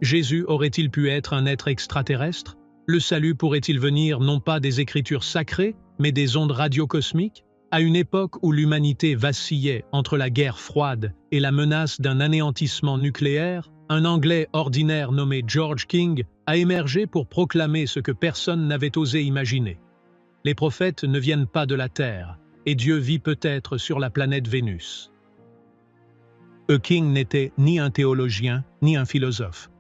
Jésus aurait-il pu être un être extraterrestre? Le salut pourrait-il venir non pas des écritures sacrées, mais des ondes radiocosmiques? À une époque où l'humanité vacillait entre la guerre froide et la menace d'un anéantissement nucléaire, un Anglais ordinaire nommé George King a émergé pour proclamer ce que personne n'avait osé imaginer. Les prophètes ne viennent pas de la Terre, et Dieu vit peut-être sur la planète Vénus. King n'était ni un théologien, ni un philosophe.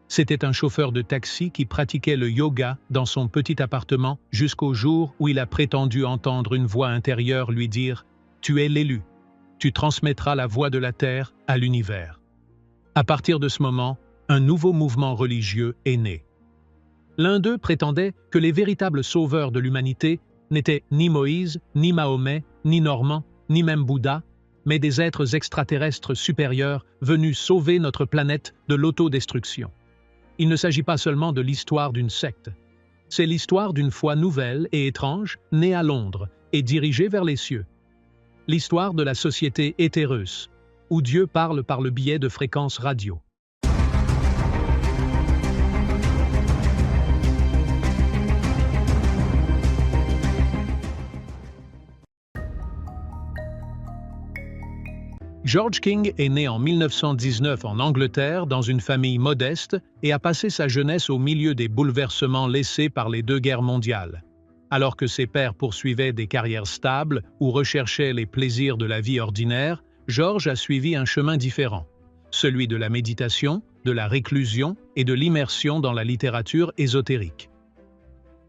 C'était un chauffeur de taxi qui pratiquait le yoga dans son petit appartement jusqu'au jour où il a prétendu entendre une voix intérieure lui dire « Tu es l'élu, tu transmettras la voix de la Terre à l'univers ». À partir de ce moment, un nouveau mouvement religieux est né. L'un d'eux prétendait que les véritables sauveurs de l'humanité n'étaient ni Moïse, ni Mahomet, ni Normand, ni même Bouddha, mais des êtres extraterrestres supérieurs venus sauver notre planète de l'autodestruction. Il ne s'agit pas seulement de l'histoire d'une secte. C'est l'histoire d'une foi nouvelle et étrange, née à Londres et dirigée vers les cieux. L'histoire de la société Éthéreus, où Dieu parle par le biais de fréquences radio. George King est né en 1919 en Angleterre dans une famille modeste et a passé sa jeunesse au milieu des bouleversements laissés par les deux guerres mondiales. Alors que ses pères poursuivaient des carrières stables ou recherchaient les plaisirs de la vie ordinaire, George a suivi un chemin différent, celui de la méditation, de la réclusion et de l'immersion dans la littérature ésotérique.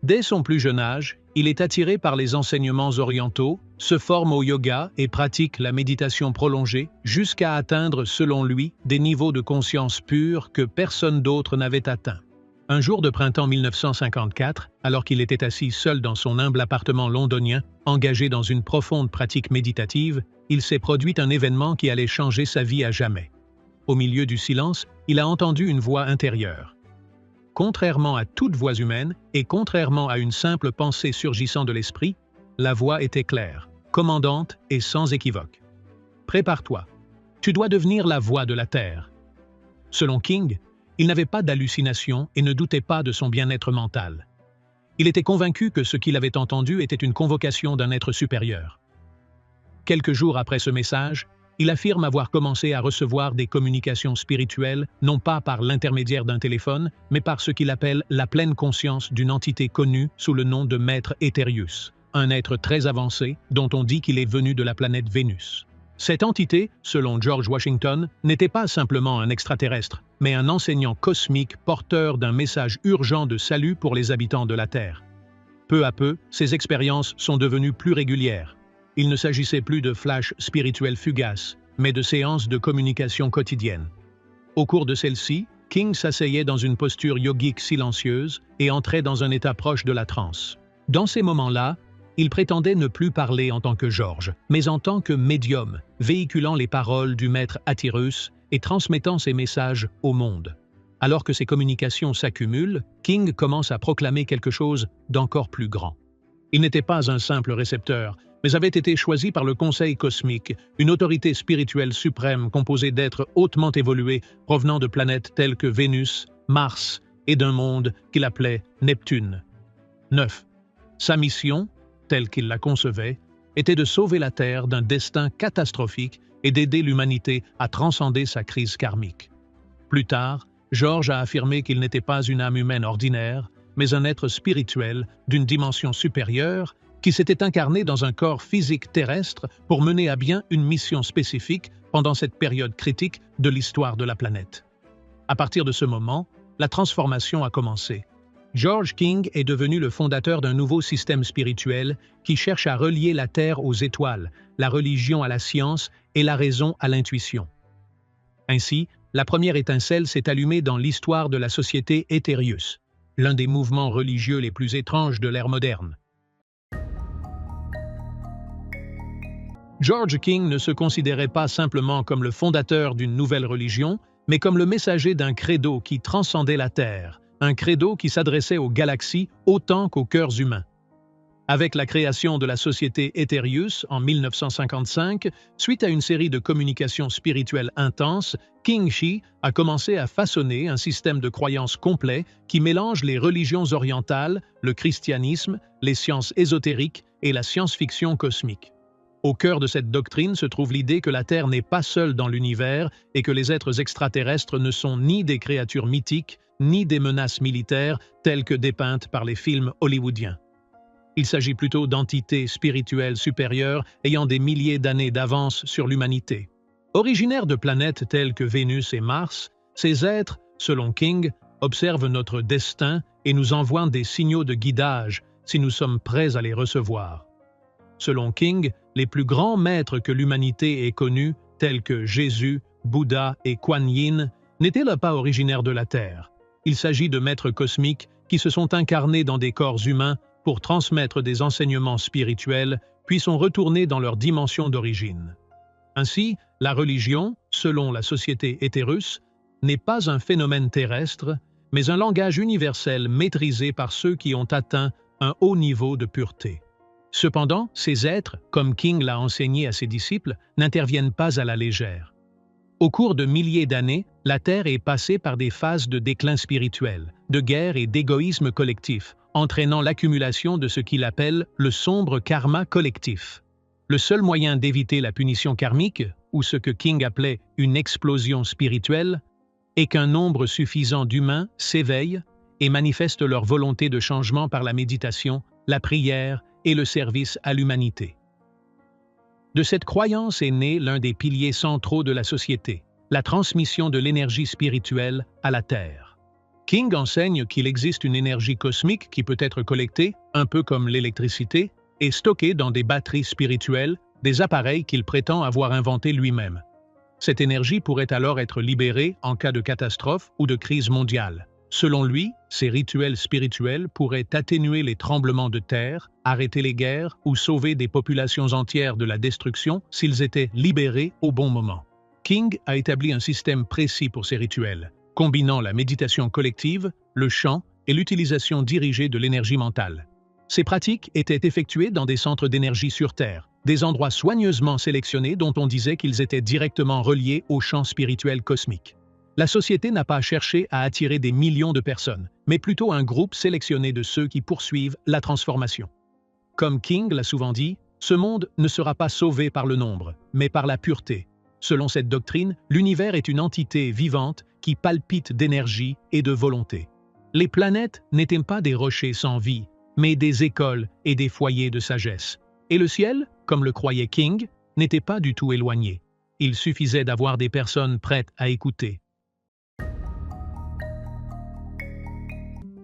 Dès son plus jeune âge, il est attiré par les enseignements orientaux, se forme au yoga et pratique la méditation prolongée jusqu'à atteindre, selon lui, des niveaux de conscience pure que personne d'autre n'avait atteints. Un jour de printemps 1954, alors qu'il était assis seul dans son humble appartement londonien, engagé dans une profonde pratique méditative, il s'est produit un événement qui allait changer sa vie à jamais. Au milieu du silence, il a entendu une voix intérieure. Contrairement à toute voix humaine et contrairement à une simple pensée surgissant de l'esprit, la voix était claire, commandante et sans équivoque. Prépare-toi. Tu dois devenir la voix de la Terre. Selon King, il n'avait pas d'hallucination et ne doutait pas de son bien-être mental. Il était convaincu que ce qu'il avait entendu était une convocation d'un être supérieur. Quelques jours après ce message, il affirme avoir commencé à recevoir des communications spirituelles, non pas par l'intermédiaire d'un téléphone, mais par ce qu'il appelle la pleine conscience d'une entité connue sous le nom de Maître Éthéreus, un être très avancé dont on dit qu'il est venu de la planète Vénus. Cette entité, selon George Washington, n'était pas simplement un extraterrestre, mais un enseignant cosmique porteur d'un message urgent de salut pour les habitants de la Terre. Peu à peu, ces expériences sont devenues plus régulières. Il ne s'agissait plus de flashs spirituels fugaces, mais de séances de communication quotidiennes. Au cours de celles-ci, King s'asseyait dans une posture yogique silencieuse et entrait dans un état proche de la transe. Dans ces moments-là, il prétendait ne plus parler en tant que George, mais en tant que médium, véhiculant les paroles du maître Éthéreus et transmettant ses messages au monde. Alors que ces communications s'accumulent, King commence à proclamer quelque chose d'encore plus grand. Il n'était pas un simple récepteur, mais avait été choisi par le Conseil cosmique, une autorité spirituelle suprême composée d'êtres hautement évolués provenant de planètes telles que Vénus, Mars et d'un monde qu'il appelait Neptune. 9. Sa mission, telle qu'il la concevait, était de sauver la Terre d'un destin catastrophique et d'aider l'humanité à transcender sa crise karmique. Plus tard, George a affirmé qu'il n'était pas une âme humaine ordinaire, mais un être spirituel d'une dimension supérieure qui s'était incarné dans un corps physique terrestre pour mener à bien une mission spécifique pendant cette période critique de l'histoire de la planète. À partir de ce moment, la transformation a commencé. George King est devenu le fondateur d'un nouveau système spirituel qui cherche à relier la Terre aux étoiles, la religion à la science et la raison à l'intuition. Ainsi, la première étincelle s'est allumée dans l'histoire de la société Éthéreus, l'un des mouvements religieux les plus étranges de l'ère moderne. George King ne se considérait pas simplement comme le fondateur d'une nouvelle religion, mais comme le messager d'un credo qui transcendait la Terre, un credo qui s'adressait aux galaxies autant qu'aux cœurs humains. Avec la création de la société Etherius en 1955, suite à une série de communications spirituelles intenses, King Shi a commencé à façonner un système de croyances complet qui mélange les religions orientales, le christianisme, les sciences ésotériques et la science-fiction cosmique. Au cœur de cette doctrine se trouve l'idée que la Terre n'est pas seule dans l'univers et que les êtres extraterrestres ne sont ni des créatures mythiques, ni des menaces militaires telles que dépeintes par les films hollywoodiens. Il s'agit plutôt d'entités spirituelles supérieures ayant des milliers d'années d'avance sur l'humanité. Originaires de planètes telles que Vénus et Mars, ces êtres, selon King, observent notre destin et nous envoient des signaux de guidage si nous sommes prêts à les recevoir. Selon King, les plus grands maîtres que l'humanité ait connus, tels que Jésus, Bouddha et Kuan Yin, n'étaient pas originaires de la Terre. Il s'agit de maîtres cosmiques qui se sont incarnés dans des corps humains pour transmettre des enseignements spirituels, puis sont retournés dans leur dimension d'origine. Ainsi, la religion, selon la société Etherius, n'est pas un phénomène terrestre, mais un langage universel maîtrisé par ceux qui ont atteint un haut niveau de pureté. Cependant, ces êtres, comme King l'a enseigné à ses disciples, n'interviennent pas à la légère. Au cours de milliers d'années, la Terre est passée par des phases de déclin spirituel, de guerre et d'égoïsme collectif, entraînant l'accumulation de ce qu'il appelle le sombre karma collectif. Le seul moyen d'éviter la punition karmique, ou ce que King appelait une explosion spirituelle, est qu'un nombre suffisant d'humains s'éveillent et manifestent leur volonté de changement par la méditation, la prière et le service à l'humanité. De cette croyance est né l'un des piliers centraux de la société, la transmission de l'énergie spirituelle à la Terre. King enseigne qu'il existe une énergie cosmique qui peut être collectée, un peu comme l'électricité, et stockée dans des batteries spirituelles, des appareils qu'il prétend avoir inventés lui-même. Cette énergie pourrait alors être libérée en cas de catastrophe ou de crise mondiale. Selon lui, ces rituels spirituels pourraient atténuer les tremblements de terre, arrêter les guerres ou sauver des populations entières de la destruction s'ils étaient libérés au bon moment. King a établi un système précis pour ces rituels, combinant la méditation collective, le chant et l'utilisation dirigée de l'énergie mentale. Ces pratiques étaient effectuées dans des centres d'énergie sur Terre, des endroits soigneusement sélectionnés dont on disait qu'ils étaient directement reliés au champ spirituel cosmique. La société n'a pas cherché à attirer des millions de personnes, mais plutôt un groupe sélectionné de ceux qui poursuivent la transformation. Comme King l'a souvent dit, ce monde ne sera pas sauvé par le nombre, mais par la pureté. Selon cette doctrine, l'univers est une entité vivante qui palpite d'énergie et de volonté. Les planètes n'étaient pas des rochers sans vie, mais des écoles et des foyers de sagesse. Et le ciel, comme le croyait King, n'était pas du tout éloigné. Il suffisait d'avoir des personnes prêtes à écouter.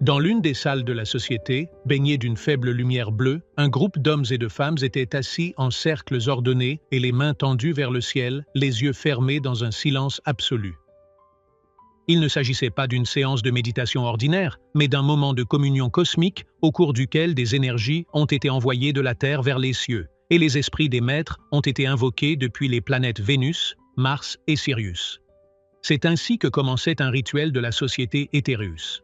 Dans l'une des salles de la société, baignée d'une faible lumière bleue, un groupe d'hommes et de femmes était assis en cercles ordonnés et les mains tendues vers le ciel, les yeux fermés dans un silence absolu. Il ne s'agissait pas d'une séance de méditation ordinaire, mais d'un moment de communion cosmique au cours duquel des énergies ont été envoyées de la Terre vers les cieux, et les esprits des maîtres ont été invoqués depuis les planètes Vénus, Mars et Sirius. C'est ainsi que commençait un rituel de la société Etherius.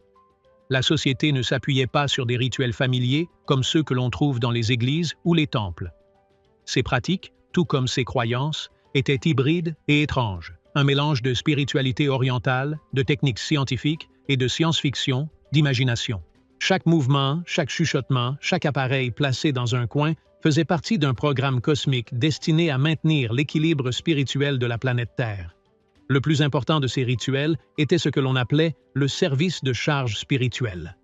La société ne s'appuyait pas sur des rituels familiers comme ceux que l'on trouve dans les églises ou les temples. Ces pratiques, tout comme ces croyances, étaient hybrides et étranges, un mélange de spiritualité orientale, de techniques scientifiques et de science-fiction, d'imagination. Chaque mouvement, chaque chuchotement, chaque appareil placé dans un coin faisait partie d'un programme cosmique destiné à maintenir l'équilibre spirituel de la planète Terre. Le plus important de ces rituels était ce que l'on appelait le service de charge spirituelle.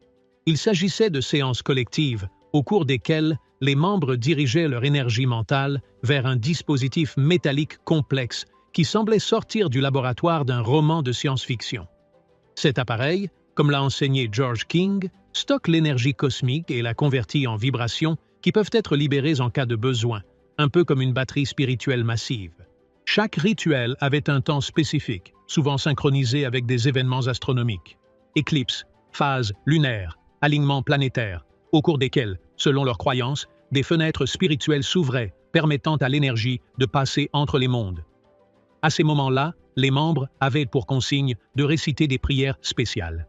Il s'agissait de séances collectives, au cours desquelles les membres dirigeaient leur énergie mentale vers un dispositif métallique complexe qui semblait sortir du laboratoire d'un roman de science-fiction. Cet appareil, comme l'a enseigné George King, stocke l'énergie cosmique et la convertit en vibrations qui peuvent être libérées en cas de besoin, un peu comme une batterie spirituelle massive. Chaque rituel avait un temps spécifique, souvent synchronisé avec des événements astronomiques. Éclipses, phases lunaires, alignements planétaires, au cours desquels, selon leurs croyances, des fenêtres spirituelles s'ouvraient, permettant à l'énergie de passer entre les mondes. À ces moments-là, les membres avaient pour consigne de réciter des prières spéciales.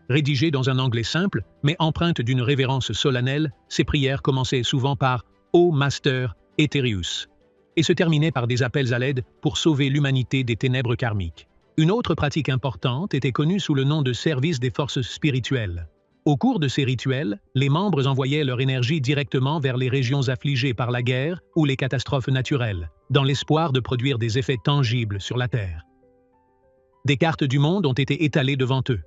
Rédigées dans un anglais simple, mais empreintes d'une révérence solennelle, ces prières commençaient souvent par « Ô Master Ethereus » et se terminaient par des appels à l'aide pour sauver l'humanité des ténèbres karmiques. Une autre pratique importante était connue sous le nom de service des forces spirituelles. Au cours de ces rituels, les membres envoyaient leur énergie directement vers les régions affligées par la guerre ou les catastrophes naturelles, dans l'espoir de produire des effets tangibles sur la Terre. Des cartes du monde ont été étalées devant eux.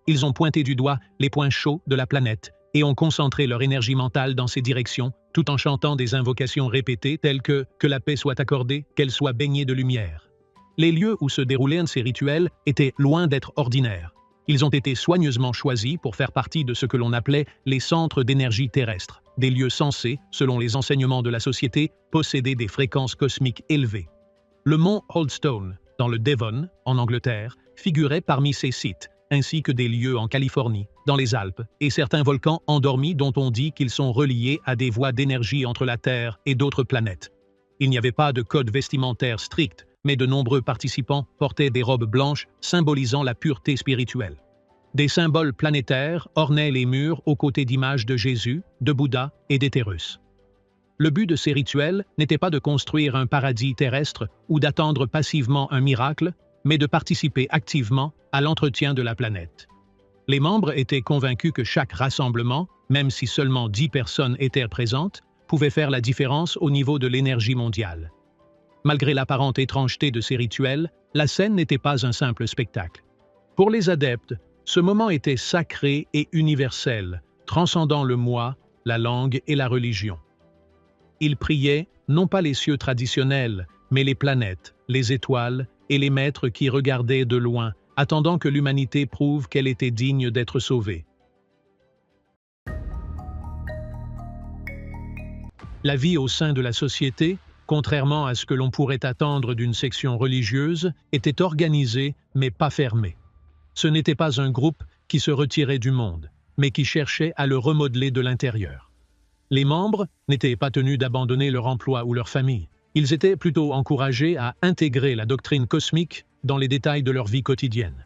Ils ont pointé du doigt les points chauds de la planète et ont concentré leur énergie mentale dans ces directions, tout en chantant des invocations répétées telles que « Que la paix soit accordée, qu'elle soit baignée de lumière ». Les lieux où se déroulaient ces rituels étaient loin d'être ordinaires. Ils ont été soigneusement choisis pour faire partie de ce que l'on appelait les centres d'énergie terrestre, des lieux censés, selon les enseignements de la société, posséder des fréquences cosmiques élevées. Le mont Holdstone, dans le Devon, en Angleterre, figurait parmi ces sites, ainsi que des lieux en Californie, dans les Alpes, et certains volcans endormis dont on dit qu'ils sont reliés à des voies d'énergie entre la Terre et d'autres planètes. Il n'y avait pas de code vestimentaire strict, mais de nombreux participants portaient des robes blanches symbolisant la pureté spirituelle. Des symboles planétaires ornaient les murs aux côtés d'images de Jésus, de Bouddha et d'Éthérus. Le but de ces rituels n'était pas de construire un paradis terrestre ou d'attendre passivement un miracle, mais de participer activement à l'entretien de la planète. Les membres étaient convaincus que chaque rassemblement, même si seulement 10 personnes étaient présentes, pouvait faire la différence au niveau de l'énergie mondiale. Malgré l'apparente étrangeté de ces rituels, la scène n'était pas un simple spectacle. Pour les adeptes, ce moment était sacré et universel, transcendant le moi, la langue et la religion. Ils priaient non pas les cieux traditionnels, mais les planètes, les étoiles et les maîtres qui regardaient de loin, attendant que l'humanité prouve qu'elle était digne d'être sauvée. La vie au sein de la société, contrairement à ce que l'on pourrait attendre d'une section religieuse, était organisée mais pas fermée. Ce n'était pas un groupe qui se retirait du monde, mais qui cherchait à le remodeler de l'intérieur. Les membres n'étaient pas tenus d'abandonner leur emploi ou leur famille. Ils étaient plutôt encouragés à intégrer la doctrine cosmique dans les détails de leur vie quotidienne.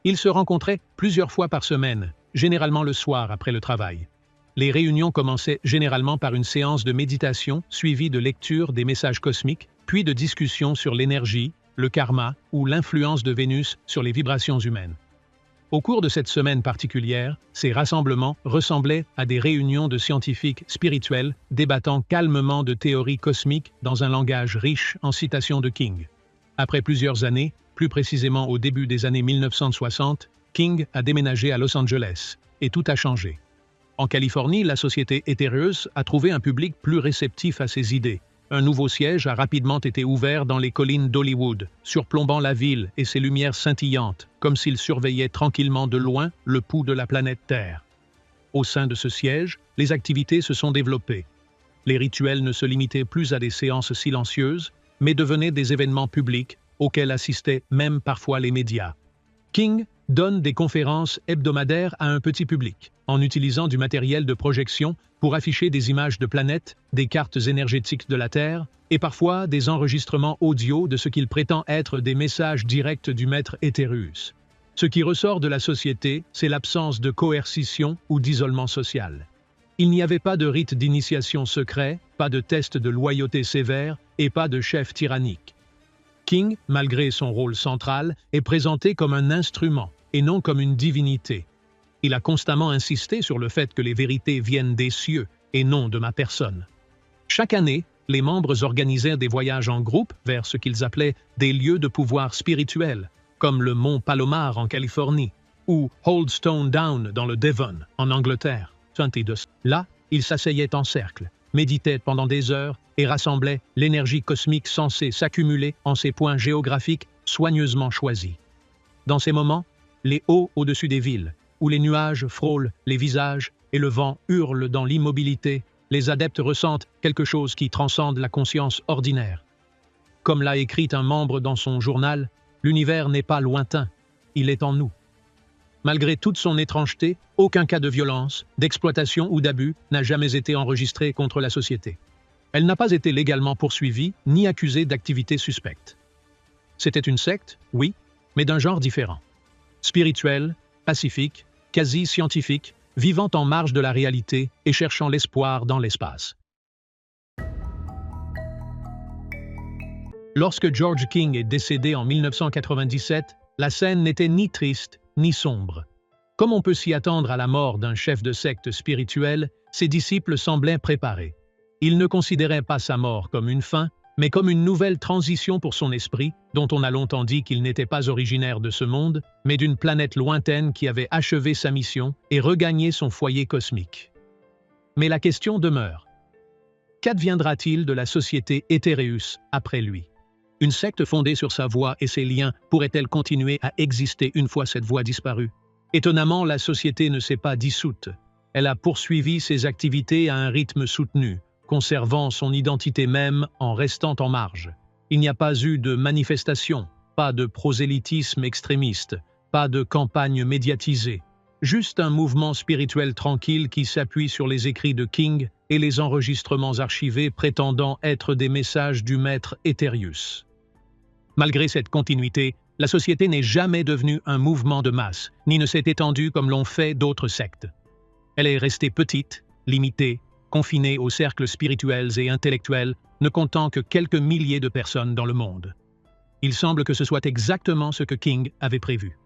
Ils se rencontraient plusieurs fois par semaine, généralement le soir après le travail. Les réunions commençaient généralement par une séance de méditation suivie de lecture des messages cosmiques, puis de discussions sur l'énergie, le karma ou l'influence de Vénus sur les vibrations humaines. Au cours de cette semaine particulière, ces rassemblements ressemblaient à des réunions de scientifiques spirituels débattant calmement de théories cosmiques dans un langage riche en citations de King. Après plusieurs années, plus précisément au début des années 1960, King a déménagé à Los Angeles, et tout a changé. En Californie, la société Ethereus a trouvé un public plus réceptif à ses idées. Un nouveau siège a rapidement été ouvert dans les collines d'Hollywood, surplombant la ville et ses lumières scintillantes, comme s'il surveillait tranquillement de loin le pouls de la planète Terre. Au sein de ce siège, les activités se sont développées. Les rituels ne se limitaient plus à des séances silencieuses, mais devenaient des événements publics auxquels assistaient même parfois les médias. King donne des conférences hebdomadaires à un petit public, en utilisant du matériel de projection pour afficher des images de planètes, des cartes énergétiques de la Terre, et parfois des enregistrements audio de ce qu'il prétend être des messages directs du maître Ethereus. Ce qui ressort de la société, c'est l'absence de coercition ou d'isolement social. Il n'y avait pas de rite d'initiation secret, pas de test de loyauté sévère et pas de chef tyrannique. King, malgré son rôle central, est présenté comme un instrument et non comme une divinité. Il a constamment insisté sur le fait que les vérités viennent des cieux et non de ma personne. Chaque année, les membres organisaient des voyages en groupe vers ce qu'ils appelaient des lieux de pouvoir spirituel, comme le mont Palomar en Californie ou Holdstone Down dans le Devon, en Angleterre. Là, ils s'asseyaient en cercle, méditaient pendant des heures et rassemblaient l'énergie cosmique censée s'accumuler en ces points géographiques soigneusement choisis. Dans ces moments, les hauts au-dessus des villes, où les nuages frôlent les visages et le vent hurle dans l'immobilité, les adeptes ressentent quelque chose qui transcende la conscience ordinaire. Comme l'a écrit un membre dans son journal, l'univers n'est pas lointain, il est en nous. Malgré toute son étrangeté, aucun cas de violence, d'exploitation ou d'abus n'a jamais été enregistré contre la société. Elle n'a pas été légalement poursuivie ni accusée d'activités suspectes. C'était une secte, oui, mais d'un genre différent. Spirituelle, pacifique, quasi scientifiques, vivant en marge de la réalité et cherchant l'espoir dans l'espace. Lorsque George King est décédé en 1997, la scène n'était ni triste ni sombre. Comme on peut s'y attendre à la mort d'un chef de secte spirituel, ses disciples semblaient préparés. Ils ne considéraient pas sa mort comme une fin, mais comme une nouvelle transition pour son esprit, dont on a longtemps dit qu'il n'était pas originaire de ce monde, mais d'une planète lointaine qui avait achevé sa mission et regagné son foyer cosmique. Mais la question demeure. Qu'adviendra-t-il de la société Ethereus après lui? Une secte fondée sur sa voix et ses liens pourrait-elle continuer à exister une fois cette voix disparue? Étonnamment, la société ne s'est pas dissoute. Elle a poursuivi ses activités à un rythme soutenu, conservant son identité même en restant en marge. Il n'y a pas eu de manifestation, pas de prosélytisme extrémiste, pas de campagne médiatisée. Juste un mouvement spirituel tranquille qui s'appuie sur les écrits de King et les enregistrements archivés prétendant être des messages du maître Ethereus. Malgré cette continuité, la société n'est jamais devenue un mouvement de masse, ni ne s'est étendue comme l'ont fait d'autres sectes. Elle est restée petite, limitée, confinée aux cercles spirituels et intellectuels, ne comptant que quelques milliers de personnes dans le monde. Il semble que ce soit exactement ce que King avait prévu.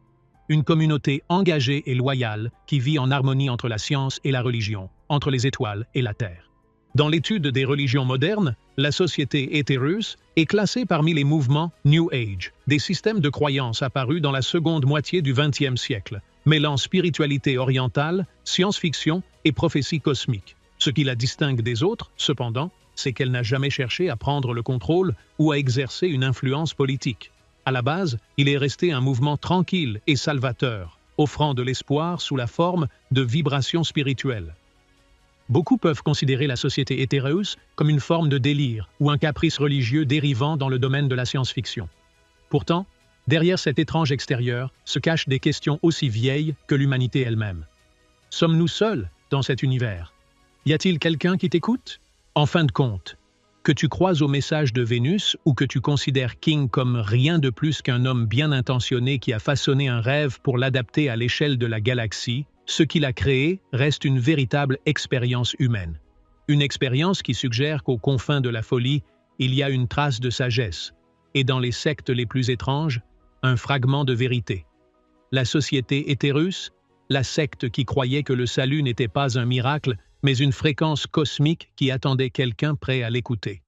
Une communauté engagée et loyale qui vit en harmonie entre la science et la religion, entre les étoiles et la Terre. Dans l'étude des religions modernes, la société Ethereus est classée parmi les mouvements New Age, des systèmes de croyances apparus dans la seconde moitié du XXe siècle, mêlant spiritualité orientale, science-fiction et prophétie cosmique. Ce qui la distingue des autres, cependant, c'est qu'elle n'a jamais cherché à prendre le contrôle ou à exercer une influence politique. À la base, il est resté un mouvement tranquille et salvateur, offrant de l'espoir sous la forme de vibrations spirituelles. Beaucoup peuvent considérer la société Ethereus comme une forme de délire ou un caprice religieux dérivant dans le domaine de la science-fiction. Pourtant, derrière cet étrange extérieur se cachent des questions aussi vieilles que l'humanité elle-même. Sommes-nous seuls dans cet univers? Y a-t-il quelqu'un qui t'écoute? En fin de compte, que tu croises au message de Vénus ou que tu considères King comme rien de plus qu'un homme bien intentionné qui a façonné un rêve pour l'adapter à l'échelle de la galaxie, ce qu'il a créé reste une véritable expérience humaine. Une expérience qui suggère qu'aux confins de la folie, il y a une trace de sagesse, et dans les sectes les plus étranges, un fragment de vérité. La société Ethereus, la secte qui croyait que le salut n'était pas un miracle, mais une fréquence cosmique qui attendait quelqu'un prêt à l'écouter.